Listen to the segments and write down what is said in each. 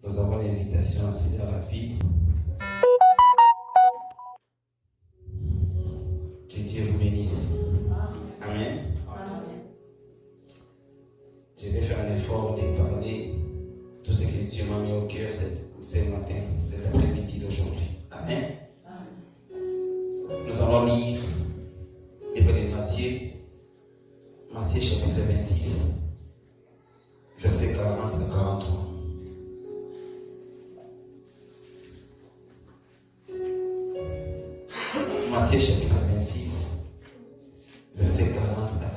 Nous avons l'invitation assez rapide. Que Dieu vous bénisse. Amen. Amen. Je vais faire un effort de parler tout ce que Dieu m'a mis au cœur ce matin, cet après-midi d'aujourd'hui. Amen. Nous allons lire le livre de Matthieu chapitre 26, versets 40 à 43. Matthieu chapitre 26, versets 40 à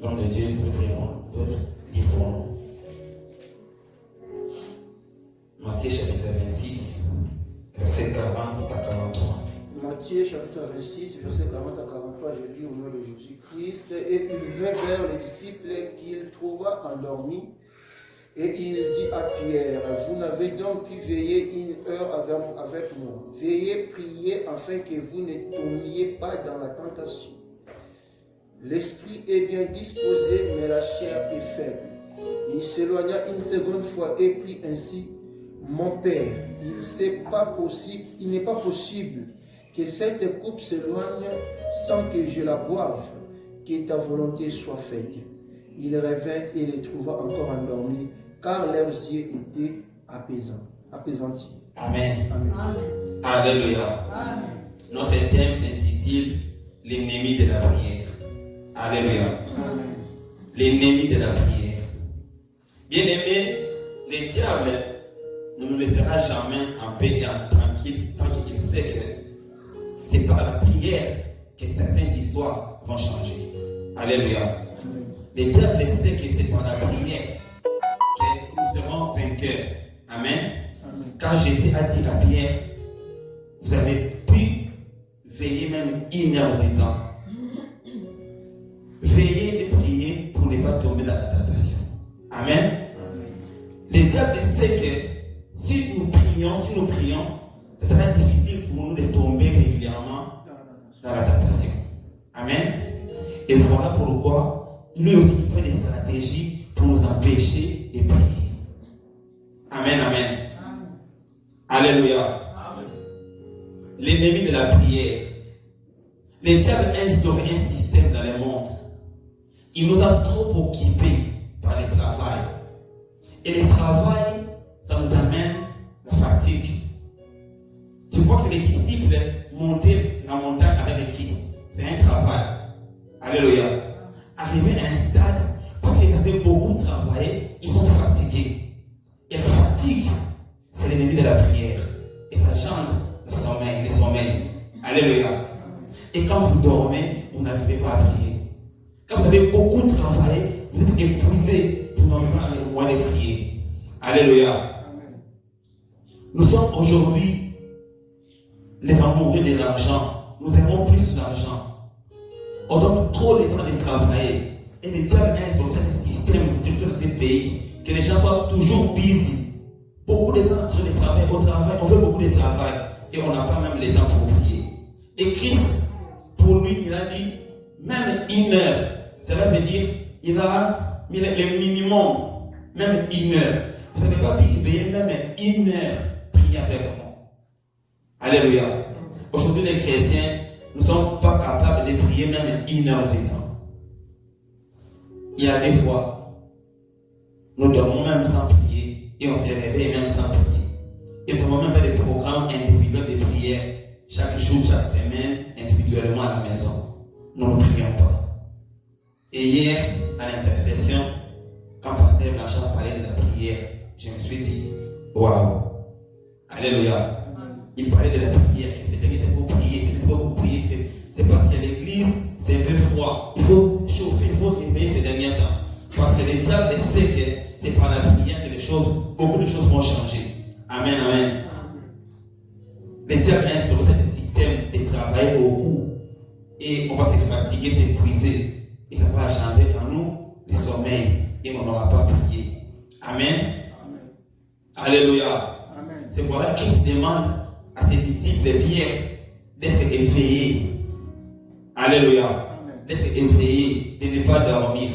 43. Nom de Dieu, nous prions, livrons-nous. Matthieu chapitre 26, versets 40 à 43. Matthieu chapitre 26, verset 40 à 43, je lis au nom de Jésus-Christ. Et il vint vers les disciples qu'il trouva endormis. Et il dit à Pierre, vous n'avez donc pu veiller une heure avec moi. Veillez, priez, afin que vous ne tombiez pas dans la tentation. L'esprit est bien disposé, mais la chair est faible. Il s'éloigna une seconde fois et prit ainsi, mon Père, il n'est pas possible que cette coupe s'éloigne sans que je la boive, que ta volonté soit faite. Il revint et les trouva encore endormis, car leurs yeux étaient apaisantis. Amen. Amen. Amen. Alléluia. Amen. Notre thème s'intitule l'ennemi de la prière. Alléluia. Amen. L'ennemi de la prière. Bien-aimé, le diable ne nous laissera jamais en paix et en tranquille tant qu'il sait que c'est par la prière que certaines histoires vont changer. Alléluia. Amen. Le diable sait que c'est par la prière que nous serons vainqueurs. Amen. Amen. Car Jésus a dit à Pierre, vous avez pu veiller même une heure du temps. Veillez et priez pour ne pas tomber dans la tentation. Amen. Amen. Le diable sait que si nous prions, ce sera difficile pour nous de tomber régulièrement dans la tentation. Amen. Et voilà pourquoi lui aussi il fait des stratégies pour nous empêcher de prier. Amen, amen. Amen. Alléluia. Amen. L'ennemi de la prière. Le diable a instauré un système dans le monde. Il nous a trop occupés par le travail. Et le travail, ça nous amène la fatigue. Tu vois que les disciples montaient la montagne avec le Christ. C'est un travail. Alléluia. Arrivé à un stade, parce qu'ils avaient beaucoup travaillé, ils sont fatigués. Et la fatigue, c'est l'ennemi de la prière. Et ça gendre le sommeil. Alléluia. Et quand vous dormez, vous n'arrivez pas à prier. Quand vous avez beaucoup travaillé, vous êtes épuisé, vous n'avez pas le moyen de prier. Alléluia. Nous sommes aujourd'hui les amoureux de l'argent. Nous aimons plus l'argent. On donne trop le temps de travailler. Et le diable a instauré un système, surtout dans ces pays, que les gens soient toujours busy. Beaucoup de temps sur le travail, on fait beaucoup de travail. Et on n'a pas même le temps pour prier. Et Christ, pour lui, il a dit, même une heure. Cela veut dire, il a mis le minimum, même une heure. Vous n'avez pas pu veiller même une heure, prier avec moi. Alléluia. Aujourd'hui, les chrétiens, nous ne sommes pas capables de prier même une heure de temps. Il y a des fois, nous dormons même sans prier et on se réveille même sans prier. Et nous avons même pas des programmes individuels de prière chaque jour, chaque semaine, individuellement à la maison. Nous ne prions pas. Et hier, à l'intercession, quand Pasteur Blanchard parlait de la prière, je me suis dit, waouh, alléluia. Il parlait de la prière, que c'est il faut prier, c'est parce qu'à l'église, c'est un peu froid. Il faut chauffer, il faut réveiller ces derniers temps. Parce que le diable sait que c'est par la prière que beaucoup de choses vont changer. Amen, amen. Le diable a instauré ce système de travailler beaucoup. Et on va se fatiguer, s'épuiser. Et ça va engendrer en nous le sommeil. Et on n'aura pas prié. Amen. Amen. Alléluia. Amen. C'est voilà qui se demande à ses disciples Pierre d'être éveillés. Alléluia. Amen. D'être éveillés, de ne pas dormir.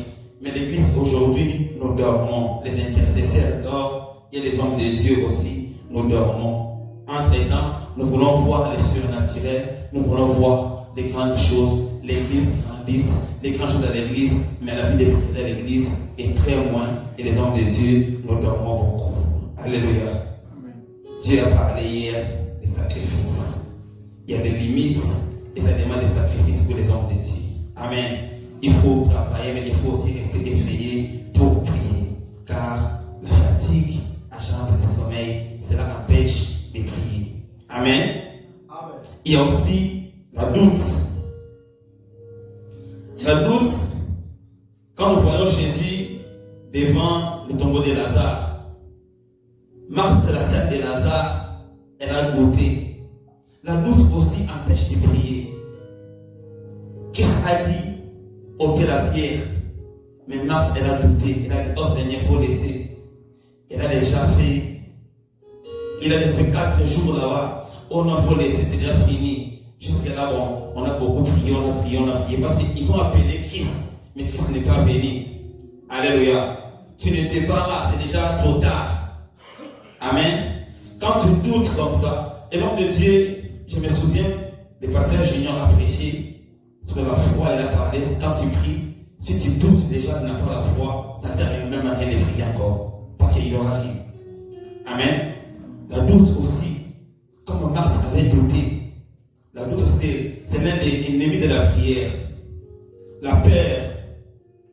Mais l'église aujourd'hui, nous dormons. Les intercesseurs dorment et les hommes de Dieu aussi, nous dormons. Entre-temps, nous voulons voir les surnaturels, nous voulons voir des grandes choses. L'église grandisse, des grandes choses à l'église, mais la vie des prières de l'église est très loin et les hommes de Dieu, nous dormons beaucoup. Alléluia. Amen. Dieu a parlé hier des sacrifices. Il y a des limites et ça demande des sacrifices pour les hommes de Dieu. Amen. Il faut travailler, mais il faut aussi rester éveillé pour prier. Car la fatigue engendre le sommeil. Cela empêche de prier. Amen. Amen. Il y a aussi la doute. La doute, quand nous voyons Jésus devant le tombeau de Lazare, Marthe, la sœur de Lazare, elle a douté. La doute aussi empêche de prier. Christ a dit, ôtez la pierre. Mais Marthe, elle a douté. Elle a dit, oh Seigneur, il faut laisser. Elle a déjà fait. Il a fait 4 jours là-bas. Oh non, il faut laisser, c'est déjà fini. Jusqu'à là, bon, on a beaucoup prié, on a prié. Parce qu'ils ont appelé Christ. Mais Christ n'est pas venu. Alléluia. Tu n'étais pas là, c'est déjà trop tard. Amen. Quand tu doutes comme ça, et l'homme de Dieu, je me souviens, le pasteur Junior a prêché sur la foi, il a parlé, quand tu pries, si tu doutes déjà, tu n'as pas la foi, ça ne sert même à rien de prier encore, parce qu'il n'y aura rien. Amen. La doute aussi, comme Marthe avait douté, la doute c'est l'un des ennemis de la prière. La peur,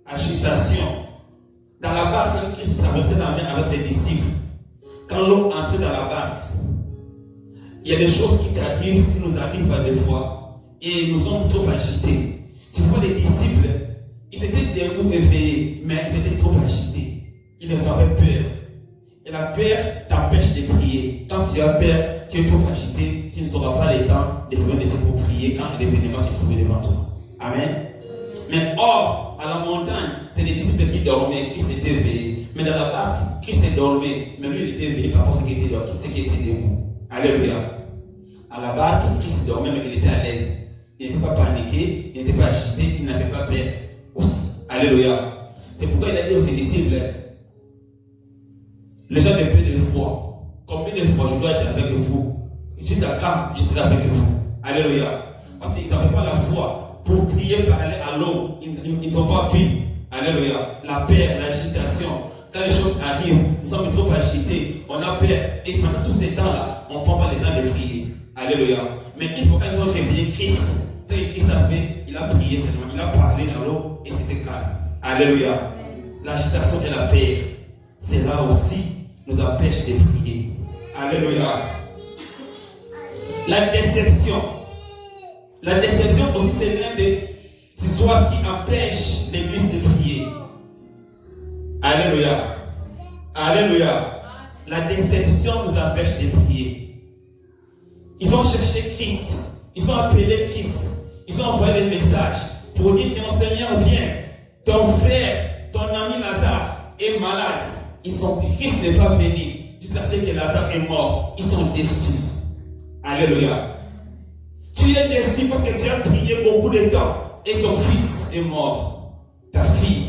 agitation. Dans la barque, Christ traversait la mer avec ses disciples. Quand l'eau entrait dans la barque, il y a des choses qui t'arrivent, qui nous arrivent des fois, et nous sommes trop agités. Tu vois les disciples, ils étaient debout éveillés, mais ils étaient trop agités. Ils avaient peur. Et la peur t'empêche de prier. Quand tu as peur, tu es trop agité, tu ne sauras pas le temps de trouver des pour prier quand l'événement s'est trouvé devant toi. Amen. Mais or, à la montagne, c'est les disciples qui dormaient, Christ était éveillé. Mais dans la barque, Christ est dormait, mais lui il était éveillé par rapport à ce qui était debout. Alléluia. À la barque, Christ dormait, mais il était à l'aise. Il n'était pas paniqué, il n'était pas agité, il n'avait pas peur aussi. Alléluia. C'est pourquoi il a dit aux ses disciples, les gens de peu de foi, combien de fois je dois être avec vous? Jusqu'à quand je serai avec vous? Alléluia. Parce qu'ils n'avaient pas la foi pour prier, parler à l'eau. Ils n'ont pas pu. Alléluia. La peur, l'agitation. Quand les choses arrivent, nous sommes trop agités, on a peur. Et pendant tous ces temps-là, on ne prend pas le temps de prier. Alléluia. Mais il faut quand ils ont réveillé Christ. Ce que Christ a fait, il a prié seulement. Il a parlé à l'eau et c'était calme. Alléluia. L'agitation et la peur, c'est là aussi nous empêche de prier. Alléluia. La déception. La déception aussi, c'est l'un des histoires qui empêche l'église de prier. Alléluia. Alléluia. La déception nous empêche de prier. Ils ont cherché Christ. Ils ont appelé Christ. Ils ont envoyé des messages pour dire que notre Seigneur vient. Ton frère, ton ami Lazare est malade. Christ n'est pas venu jusqu'à ce que Lazare est mort. Ils sont déçus. Alléluia. Tu es déçu parce que tu as prié beaucoup de temps et ton fils est mort. Ta fille.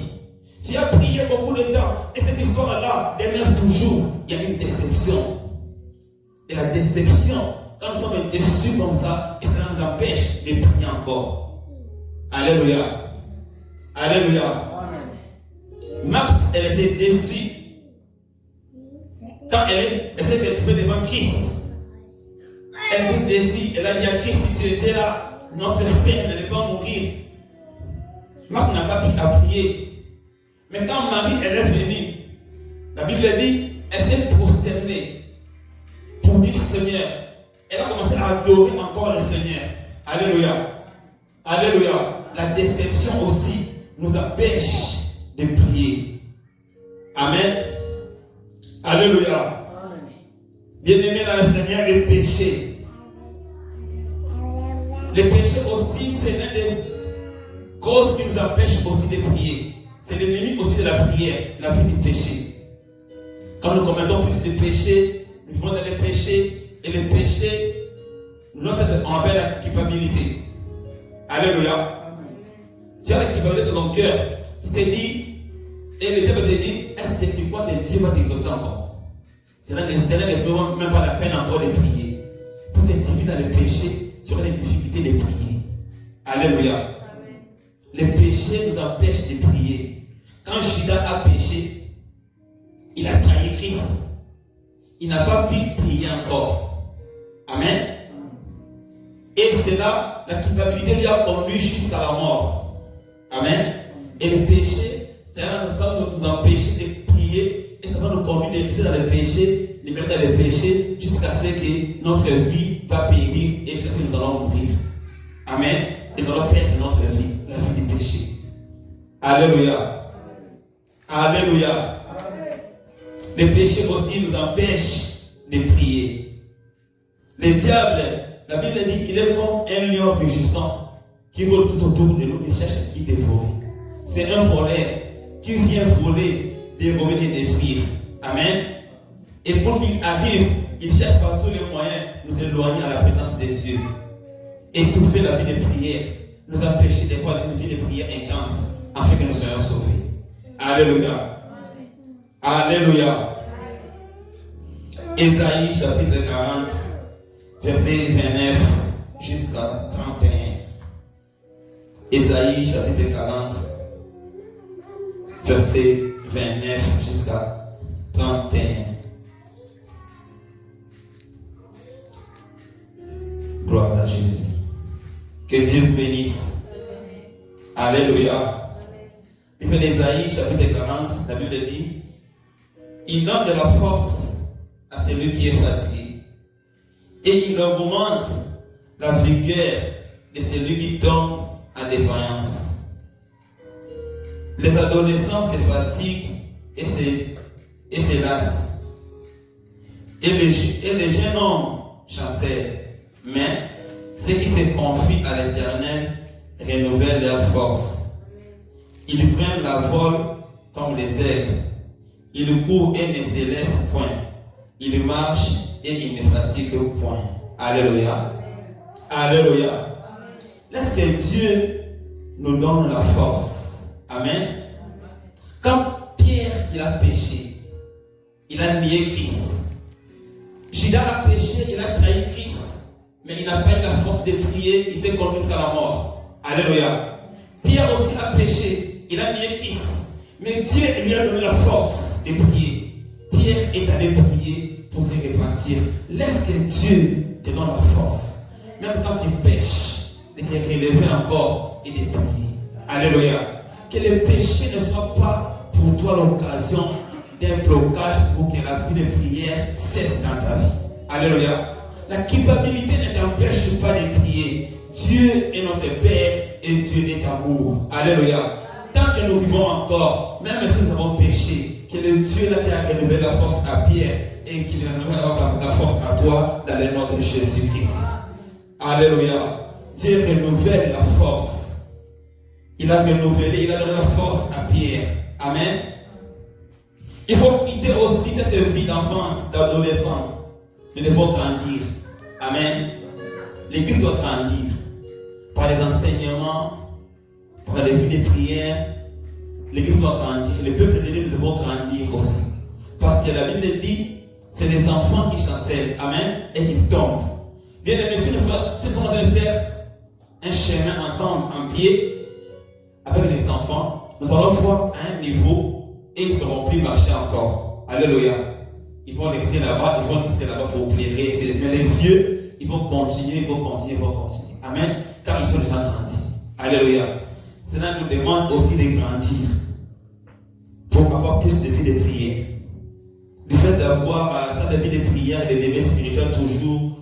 Tu as prié beaucoup de temps et cette histoire-là demeure toujours. Il y a une déception. Et la déception, quand nous sommes déçus comme ça, et ça nous empêche de prier encore. Alléluia. Alléluia. Marthe, elle était déçue. Quand elle s'est retrouvée devant Christ, elle était déçue. Elle a dit à Christ, si tu étais là, notre père n'allait pas mourir. Marthe n'a pas pu prier. Mais quand Marie, elle est venue, la Bible dit, elle s'est prosternée pour dire Seigneur. Elle a commencé à adorer encore le Seigneur. Alléluia. Alléluia. La déception aussi nous empêche de prier. Amen. Alléluia. Bien-aimés dans le Seigneur, les péchés. Les péchés aussi, c'est l'une des causes qui nous empêchent aussi de prier. C'est l'ennemi aussi de la prière, la vie du péché. Quand nous commettons plus de péchés, nous vivons dans les péchés, et les péchés nous ont fait envers la culpabilité. Alléluia. Tu as la culpabilité dans ton cœur. Tu te dis, Et le diable te dit, est-ce que tu crois que Dieu va t'exaucer encore? Cela n'est même pas la peine encore de prier. Parce que si tu vis dans le péché, tu auras des difficultés de prier. Alléluia. Amen. Le péché nous empêche de prier. Quand Judas a péché, il a trahi Christ. Il n'a pas pu prier encore. Amen. Et c'est là, la culpabilité lui a conduit jusqu'à la mort. Amen. Et le péché, ça va nous empêcher de prier et ça va nous conduire de rester dans le péché, de mettre dans le péché jusqu'à ce que notre vie va périr et jusqu'à ce que nous allons mourir. Amen. Et nous allons perdre notre vie, la vie du péché. Alléluia. Alléluia. Le péché aussi nous empêche de prier. Le diable, la Bible dit qu'il est comme un lion rugissant qui rôde tout autour de nous et cherche qui dévorer. C'est un voleur qui vient voler, dévorer et détruire. Amen. Et pour qu'il arrive, il cherche par tous les moyens de nous éloigner à la présence de Dieu. Étouffer la vie de prière, nous empêcher d'avoir une vie de prière intense afin que nous soyons sauvés. Alléluia. Alléluia. Ésaïe chapitre 40, verset 29 jusqu'à 31. Ésaïe chapitre 40, verset 29 jusqu'à 31. Gloire à Jésus. Que Dieu vous bénisse. Alléluia. Livre d'Ésaïe chapitre 40, la Bible dit, il donne de la force à celui qui est fatigué et il augmente la vigueur de celui qui tombe en défaillance. Les adolescents se fatiguent et se lassent. Et les jeunes hommes chancellent. Mais ceux qui se confient à l'Éternel renouvellent leur force. Ils prennent la vol comme les aigles. Ils courent et ne se laissent point. Ils marchent et ils ne fatiguent point. Alléluia. Alléluia. Laisse que Dieu nous donne la force. Amen. Quand Pierre il a péché, il a nié Christ. Judas a péché, il a trahi Christ, mais il n'a pas eu la force de prier, il s'est conduit jusqu'à la mort. Alléluia. Pierre aussi a péché, il a nié Christ, mais Dieu lui a donné la force de prier. Pierre est allé prier pour se repentir. Laisse que Dieu te donne la force, même quand tu pêches, de te relever encore et de prier. Alléluia. Que le péché ne soit pas pour toi l'occasion d'un blocage pour que la vie de prière cesse dans ta vie. Alléluia. La culpabilité ne t'empêche pas de prier. Dieu est notre Père et Dieu est amour. Alléluia. Tant que nous vivons encore, même si nous avons péché, que le Dieu là qui a renouvelé la force à Pierre et qu'il renouvelle la force à toi dans le nom de Jésus-Christ. Alléluia. Dieu renouvelle la force. Il a renouvelé, il a donné la force à Pierre. Amen. Il faut quitter aussi cette vie d'enfance, d'adolescence. Nous devons grandir. Amen. L'église doit grandir par les enseignements, par les vies de prière. L'église doit grandir. Le peuple de Dieu doit grandir aussi. Parce que la Bible dit, c'est les enfants qui chancellent. Amen. Et ils tombent. Bien aimé, si nous sommes en train de faire un chemin ensemble, en pied, avec les enfants, nous allons voir à un niveau et ils ne seront plus marcher encore. Alléluia. Ils vont rester là-bas, pour plaire. Mais les vieux, ils vont continuer. Amen. Car ils sont déjà grandis. Alléluia. Cela nous demande aussi de grandir pour avoir plus de vie de prière. Le fait d'avoir ça de vie de prière, de bébés spirituels toujours.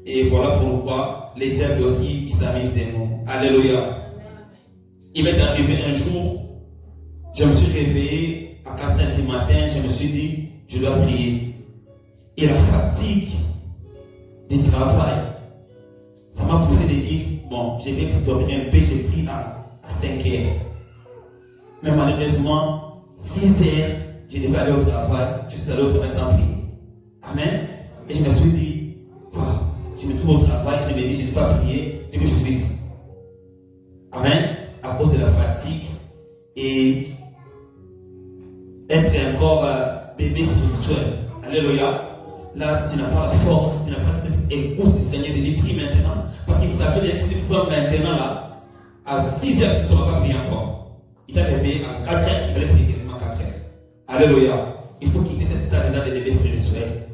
Et voilà pourquoi les diables aussi, ils s'amusent de nous. Alléluia. Il m'est arrivé un jour, je me suis réveillé à 4h du matin, je me suis dit, je dois prier. Et la fatigue du travail, ça m'a poussé de dire, bon, je vais dormir un peu, j'ai pris à 5h. Mais malheureusement, 6h, je devais aller au travail, je suis allé au travail sans prier. Amen. Et je me suis dit, wow, je me trouve au travail, je me dis, je ne vais pas prier, depuis que je suis ici. Amen. À cause de la fatigue. Et être encore bébé spirituel. Alléluia. Là, tu n'as pas la force, tu n'as pas cette écoute du Seigneur de dire prie maintenant. Parce qu'il savait bien que si tu pries maintenant là, à 6 heures, tu ne sauras pas prier encore. Il t'a réveillé à 4 heures, il fallait prier quasiment 4 heures. Alléluia. Il faut quitter cette stade-là de bébé spirituel.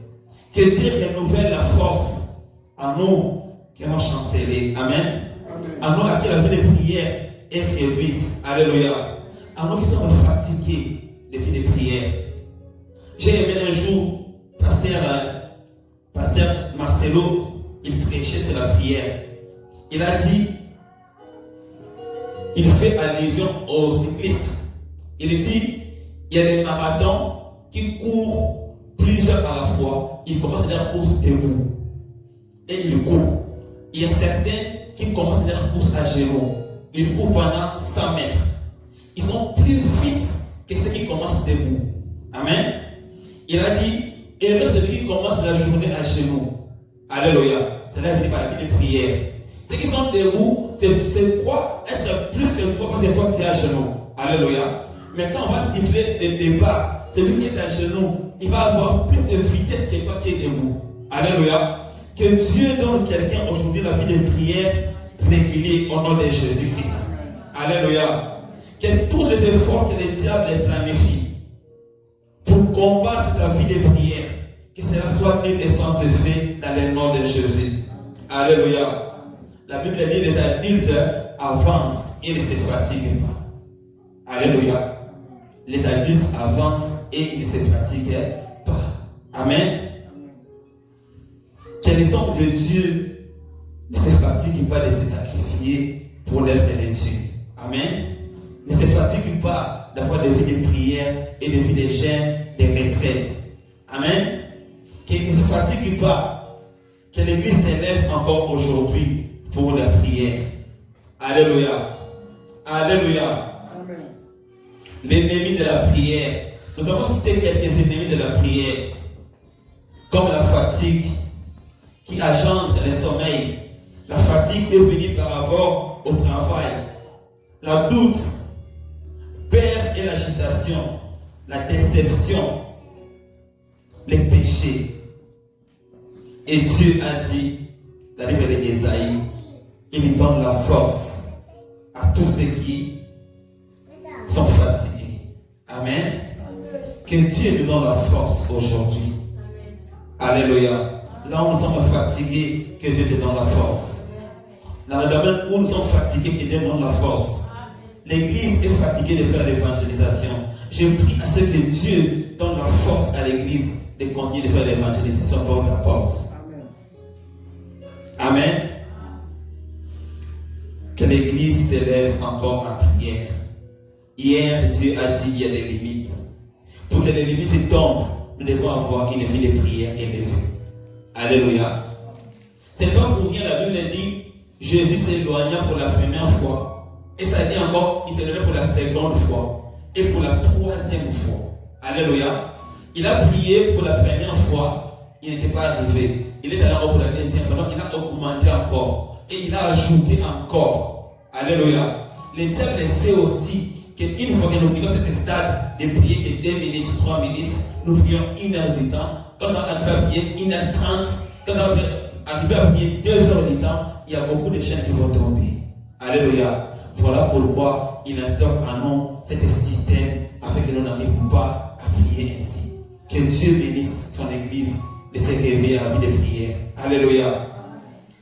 Que Dieu renouvelle la force à nous qui avons chancellé. Amen. À nous à qui la vie de prière est réduite. Alléluia. À nous qui sommes fatigués de vie de prière. J'ai aimé un jour Pasteur Marcelo, il prêchait sur la prière. Il a dit, il fait allusion aux cyclistes. Il dit, il y a des marathons qui courent plusieurs à la fois. Ils commencent à faire course debout. Et ils courent. Il y a certains qui commencent à faire course à genoux. Ils courent pendant 100 mètres. Ils sont plus vite que ceux qui commencent debout. Amen. Il a dit, et le celui qui commence la journée à genoux. Alléluia. C'est là qu'il parle de prière. Ceux qui sont debout, c'est quoi être plus que toi parce que toi tu es à genoux. Alléluia. Mais quand on va siffler le départ, celui qui est à genoux, il va avoir plus de vitesse que toi qui es debout. Alléluia. Que Dieu donne quelqu'un aujourd'hui la vie de prière régulière au nom de Jésus-Christ. Alléluia. Que tous les efforts que le diable planifie pour combattre ta vie de prière, que cela soit nul et sans effet dans le nom de Jésus. Alléluia. La Bible dit les adultes avancent et ne se fatiguent pas. Alléluia. Les adultes avancent et ils ne se fatiguent pas. Amen. Que les hommes de Dieu ne se fatiguent pas de se sacrifier pour l'œuvre de Dieu. Amen. Ne se fatiguent pas d'avoir des vies de prière et des vies de jeûne, des retraites. Amen. Qu'ils ne se fatiguent pas. Que l'Église s'élève encore aujourd'hui pour la prière. Alléluia. Alléluia. Amen. L'ennemi de la prière. Nous avons cité quelques ennemis de la prière. Comme la fatigue qui engendre le sommeil. La fatigue est venue par rapport au travail. La doute, peur et l'agitation, la déception, les péchés. Et Dieu a dit, dans le livre d'Ésaïe, il donne la force à tous ceux qui sont fatigués. Amen. Que Dieu nous donne la force aujourd'hui. Alléluia. Là où nous sommes fatigués, que Dieu te donne la force. Dans le domaine où nous sommes fatigués, que Dieu nous donne la force. L'Église est fatiguée de faire l'évangélisation. Je prie à ce que Dieu donne la force à l'Église de continuer de faire l'évangélisation porte à porte. Amen. Amen. Que l'Église s'élève encore en prière. Hier, Dieu a dit qu'il y a des limites. Pour que les limites tombent, nous devons avoir une vie de prière élevée. Alléluia. C'est pas pour rien la Bible dit Jésus s'éloigna pour la première fois. Et ça dit encore, il s'éloigna pour la seconde fois. Et pour la troisième fois. Alléluia. Il a prié pour la première fois. Il n'était pas arrivé. Il est allé encore pour la deuxième fois. Donc il a augmenté encore. Et il a ajouté encore. Alléluia. Le diable sait aussi qu'une fois que nous prions cet stade de prier que 2 minutes, 3 minutes, nous prions 1 heure du temps. Quand on arrive à prier 1h30, quand on arrive à prier 2 heures du temps, il y a beaucoup de chaînes qui vont tomber. Alléluia. Voilà pourquoi il instaure en nous cet système afin que nous n'arrivions pas à prier ainsi. Que Dieu bénisse son Église de se réveiller à la vie de prière. Alléluia.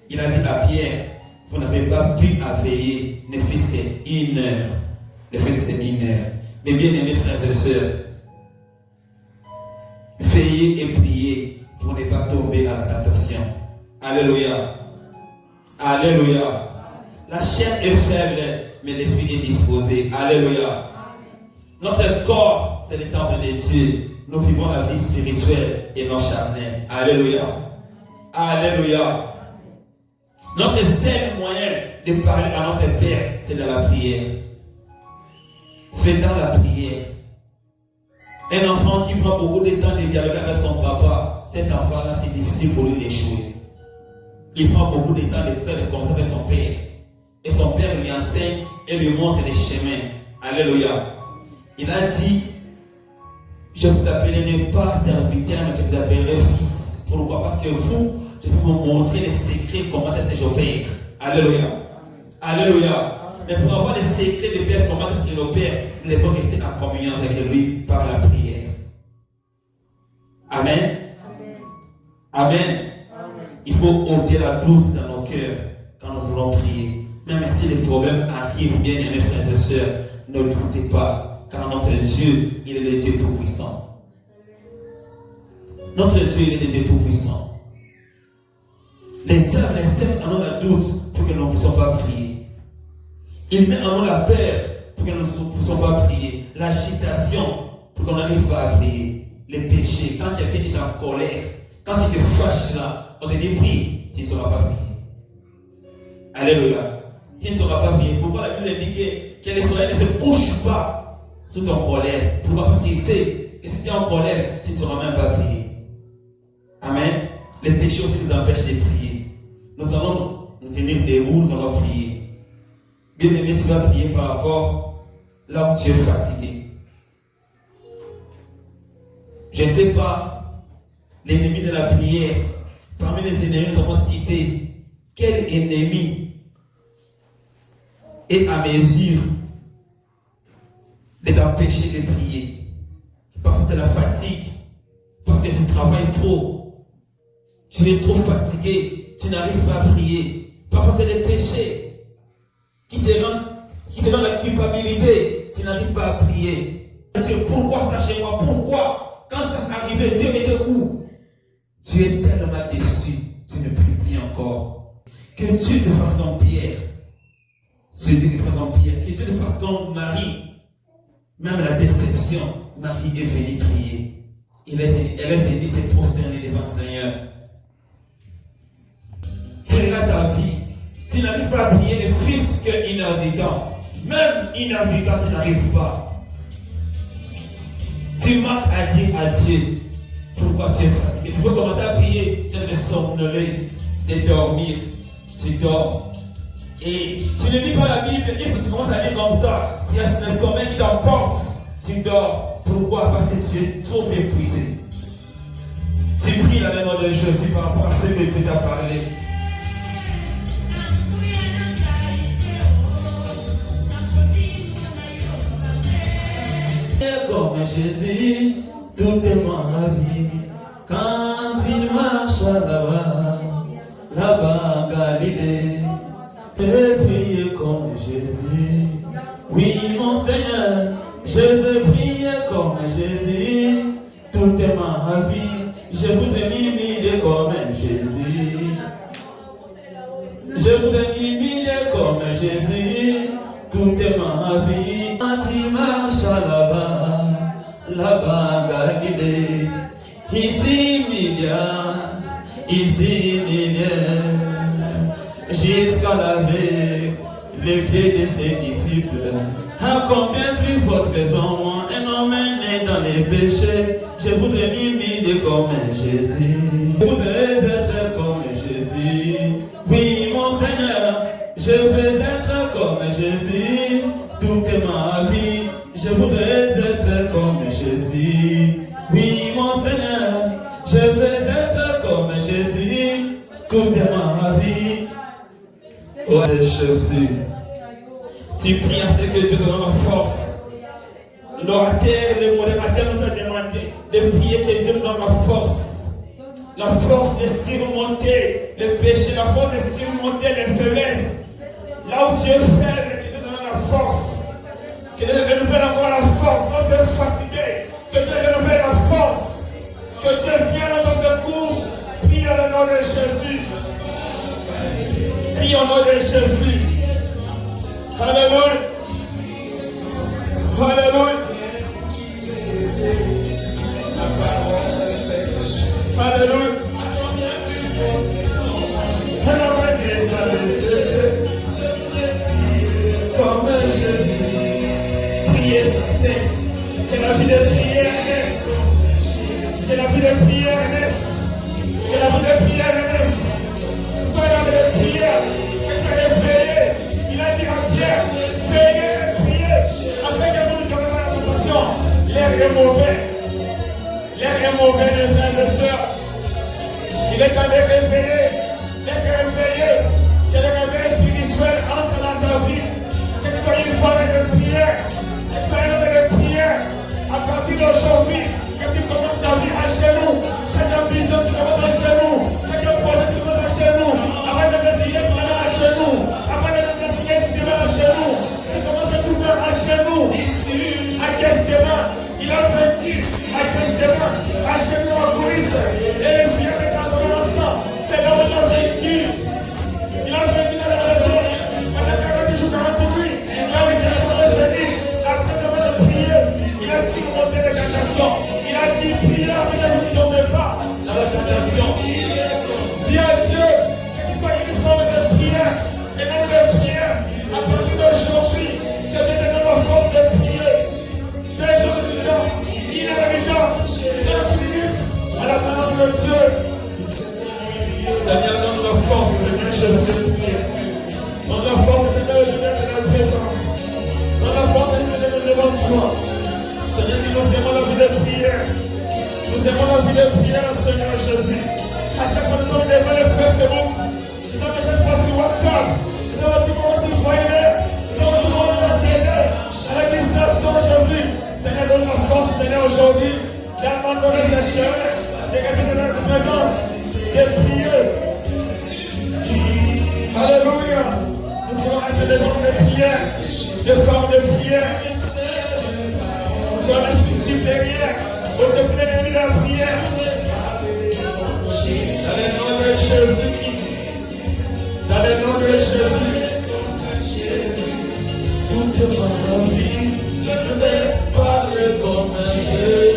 Il a dit à Pierre, vous n'avez pas pu veiller ne fût-ce qu'1 heure. Ne fût-ce qu'1 heure. Mais bien aimés frères et sœurs, veillez et priez pour ne pas tomber à la tentation. Alléluia. Alléluia. La chair est faible, mais l'esprit est disposé. Alléluia. Notre corps, c'est le temple de Dieu. Nous vivons la vie spirituelle et non charnelle. Alléluia. Alléluia. Notre seul moyen de parler à notre Père, c'est dans la prière. C'est dans la prière. Un enfant qui prend beaucoup de temps de dialoguer avec son papa, cet enfant-là, c'est difficile pour lui d'échouer. Il prend beaucoup de temps de faire des conseils avec son père. Et son père lui enseigne et lui montre les chemins. Alléluia. Il a dit, Je ne vous appellerai pas serviteur, mais je vous appellerai fils. Pourquoi? Parce que vous, je vais vous montrer les secrets, comment est-ce que j'opère. Alléluia. Alléluia. Mais pour avoir les secrets de Père, comment est-ce qu'il opère, nous devons rester en communion avec lui par la prière. Amen. Amen. Amen. Il faut ôter la doute dans nos cœurs quand nous voulons prier. Même si les problèmes arrivent, bien aimés frères et sœurs, ne doutez pas, car notre Dieu, il est le Dieu Tout-Puissant. Notre Dieu, il est le Dieu Tout-Puissant. Les diables sèment en nous la doute pour que nous ne puissions pas prier. Il met en nous la peur pour que nous ne puissions pas prier. L'agitation pour qu'on n'arrive pas à prier. Les péchés, quand quelqu'un est en colère, quand tu te fâches là, on te dit prie, tu ne sauras pas prier. Alléluia. Tu ne sauras pas prier. Pourquoi la Bible dit que les soleils ne se couchent pas sous ton colère? Pourquoi? Parce qu'il sait que si tu es en colère, tu ne sauras même pas prier. Amen. Les péchés aussi nous empêchent de prier. Nous allons nous tenir debout, nous allons prier. Bien aimé, tu vas prier par rapport là où tu es fatigué. Je ne sais pas, l'ennemi de la prière, parmi les ennemis, nous avons cité quel ennemi est à mesure de t'empêcher de prier. Parfois c'est la fatigue, parce que tu travailles trop, tu es trop fatigué, tu n'arrives pas à prier. Parfois c'est les péchés qui te rendent la culpabilité, tu n'arrives pas à prier. Dieu, pourquoi ça chez moi? Pourquoi? Quand ça arrivait, Dieu était où? Tu es tellement déçu, tu ne pries plus encore. Que Dieu te fasse comme Pierre. Dieu te fasse comme Pierre. Que Dieu te fasse comme Marie. Même la déception, Marie est venue prier. Elle est venue se prosterner devant le Seigneur. Tu regardes ta vie. Tu n'arrives pas à prier le fils que inarrogant. Même inarrogant, tu n'arrives pas. Tu manques à dire à Dieu pourquoi tu es fatigué. Tu peux commencer à prier, tu es de somnoler, de dormir. Tu dors. Et tu ne lis pas la Bible, il faut que tu commences à lire comme ça. S'il y a un sommeil qui t'emporte, tu dors. Pourquoi? Parce que tu es trop épuisé. Tu pries dans le nom de Jésus par rapport à ce que Dieu t'a parlé. Comme Jésus, tout est ma vie. Quand il marche là-bas, Galilée, je prier comme Jésus. Oui, mon Seigneur, je veux prier comme Jésus. Tout est ma vie. Je voudrais m'imiter comme Jésus. Je voudrais m'imiter comme Jésus. Tout est ma vie. Quand il marche là-bas, Galilée. Ici, jusqu'à laver les pieds de ses disciples. À combien plus forte raison, moi, un homme né dans les péchés, je voudrais m'imiter comme Jésus. Je voudrais être comme Jésus. Oui, mon Seigneur, je veux être comme Jésus. Tout est ma vie, je voudrais être comme Jésus. Oui, mon Seigneur, je veux être comme Jésus. Tout est ma vie. Oh Jésus, tu pries à ce que Dieu te donne la force. L'orateur, le modérateur nous a demandé de prier que Dieu nous donne la force. La force de surmonter le péché, la force de surmonter les faiblesses. Là où Dieu est faible, que Dieu te donne la force. Que Dieu renouvelle encore la force. Quand tu es fatigué, que Dieu renouvelle la force. Que Dieu vienne à notre secours. Prie dans le nom de Jésus. Prie au nom de Jésus. Alléluia. Alléluia. Alléluia. Comme Jésus. Priez sans cesse. Que la vie de prière reste. Que la vie de prière reste. Que la vie de prière reste. Soyez la vie de prière. Que soyez veillés. Il a dit à Dieu, veillez et priez. Afin que vous ne tombez pas dans la tentation. L'air est mauvais. mauvais, les frères et sœurs. Il est quand même réveillé. Dès que réveillé, que le réveil spirituel entre dans ta vie. Que tu sois une femme de prière. Que tu sois un homme de prière. À partir d'aujourd'hui, que tu commences ta vie à genoux. Chaque ambition, tu commences à genoux. Chaque projet, tu commences à genoux. Avant de décider, tu vas à genoux. Avant de décider, tu vas à genoux. Tu commences à tout faire à genoux. À Gestema, il a vaincu. À Gestema, à genoux à Christ. Et le ciel est en commençant. C'est là où il a vaincu. Il a vaincu dans la maison. Pendant 40 jours, 40 nuits. Il a été béni. Après de prier, il a surmonté les tentations. Il a dit prier après la mission de pas dans la tentation. Dis à Dieu que tu sois une forme de prière. Et même de prière. À partir d'aujourd'hui, que tu aies la force de prier. Dès aujourd'hui, il est évident. 15 minutes à la parole de Dieu. Seigneur, donne la force de Jésus. Donne la force de Dieu de la présence. Donne la force de Dieu devant toi. Seigneur, nous aimons la vie de prière. Nous aimons la vie de prière, Seigneur Jésus. À chaque fois que nous devons le faire, c'est bon. Nous avons chaque fois sur WhatsApp. Nous avons tout le monde sur Voyer. Nous avons tout le monde sur Télé. À la distraction, Jésus. Seigneur, donne la force, Seigneur, aujourd'hui. D'abandonner ta chair. De rester dans notre présence. De prier. Alléluia. Nous voulons être des hommes de prière. Des femmes de prière. Nous sommes l'esprit supérieur. Au-dessus de l'ennemi de la prière. Dans le nom de Jésus-Christ. Dans le nom de Jésus. Toute ma vie, je ne vais parler comme Jésus.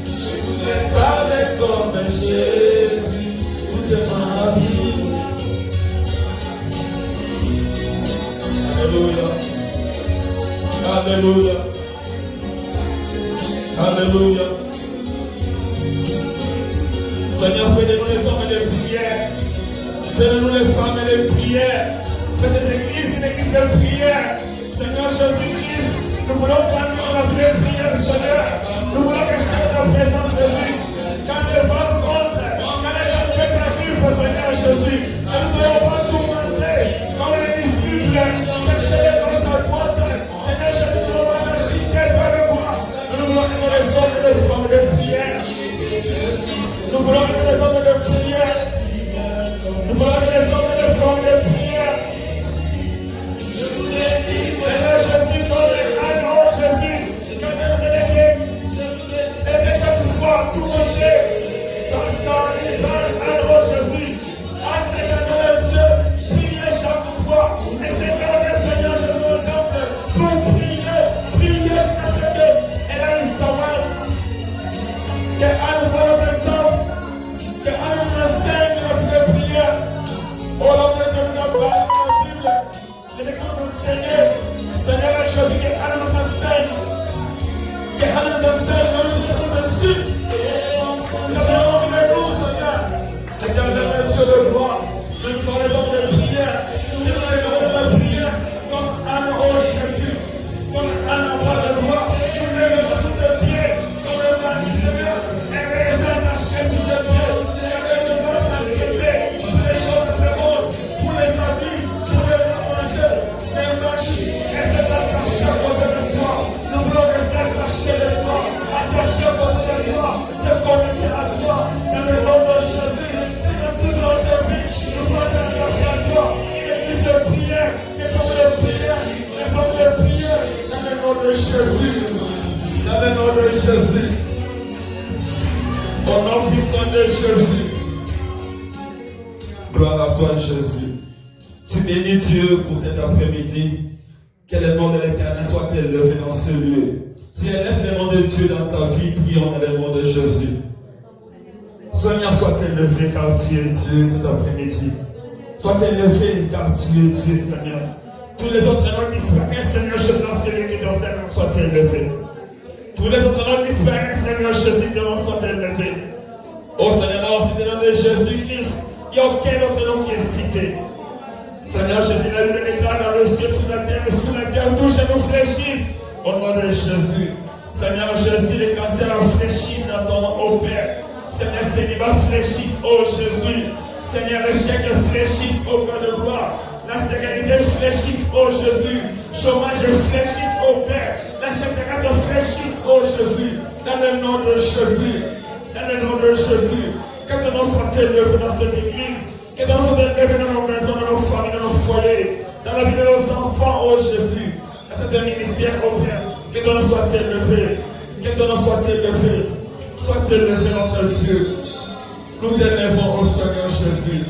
Je voudrais parler comme Jésus. Toute ma vie. Alléluia. Alléluia. Alléluia. Seigneur, fais de nous les hommes de prière. Fais de nous les femmes de prière. Fais de l'église une église de prière. Seigneur Jésus-Christ, nous voulons gagner la vraie prière, Seigneur. Nous voulons rester dans ta présence, Jésus. Quand les vents comptent, quand les tempêtes arrivent, Seigneur Jésus, nous ne voulons pas tourmenter. Comme les disciples, chercher les gauches à droite. Seigneur Jésus, nous voulons pas chiquer par le bois. Nous voulons être les hommes et les femmes de prière. Nous voulons être les hommes de prière. Nous voulons être les hommes et les femmes de prière. Je voudrais vivre. Seigneur Jésus, donne à nous, Jésus. Quand même délégué. Et déjà pouvoir tout manger. Dans nous, Jésus. Entrez dans les yeux. Priez chaque fois. Et Seigneur Jésus, au temple. Pour prier. Prier jusqu'à ce qu'elle a une savoir. Que Anne soit notre exemple. Que Anne nous enseigne notre prière. Oh là, que Dieu nous a parlé dans la Bible. Je vais nous enseigner. Seigneur Jésus, que Anne nous enseigne. Que Anne nous enseigne. Nous insulte. Nous avons envie de nous, Seigneur. Seigneur, j'aimerais Dieu de voir. Nous sommes les hommes de prière. Nous sommes les hommes de la prière. Comme Anne, oh Jésus. Comme Anne, en bas de droit. Nous lèvons tous les pieds. Comme le mari, Seigneur. Et réserve la chaise sous les pieds. Et le bas s'inquiéter. Pour les choses de monde. Pour les habits. Pour les manger. Et marcher. Et c'est attaché à côté de toi. Nous voulons rester attachés de toi. Attachés à côté de toi. Se connecter à toi. Dans le nom de Jésus. Dans toute notre vie. Nous sommes attachés à toi. Et tu te prières. Et comme de prière. Et comme de prière. Dans le nom de Jésus. Dans le nom de Jésus. Au nom puissant de Jésus. Gloire à toi, Jésus. Tu bénis Dieu pour cet après-midi. Que le nom de l'Éternel soit élevé dans ce lieu. Tu élèves le nom de Dieu dans ta vie, prions dans le nom de Jésus. Seigneur, sois élevé car tu es Dieu cet après-midi. Sois élevé car tu es Dieu, Seigneur. Tous les autres noms disparaissent, Seigneur Jésus, dans celui qui dans ses noms soit élevé. Tous les autres noms disparaissent, Seigneur Jésus, devant soit élevé. Oh Seigneur, là aussi, dans le nom de Jésus-Christ, il n'y a aucun autre nom qui est cité. Seigneur Jésus, la Bible déclare dans le ciel, sous la terre et sous la terre, d'où je nous fléchisse. Au nom de Jésus. Seigneur Jésus, les cancers cancer fléchisse dans ton nom, oh Père. Seigneur, célibat fléchisse, oh Jésus. Seigneur, le chèque fléchisse, oh Père de gloire. La stérilité fléchisse, oh Jésus. Chômage fléchisse, oh Père. La chèque fléchisse, oh Jésus. Dans le nom de Jésus. Dans le nom de Jésus. Que ton nom soit élevé dans cette église. Que ton nom soit élevé dans nos maisons, dans nos familles, dans nos foyers. Dans la vie de nos enfants, oh Jésus. Dans ce ministère, oh Père. Que ton nom soit élevé. Que ton nom soit élevé. Sois élevé, notre Dieu. Nous t'élèvons au Seigneur Jésus.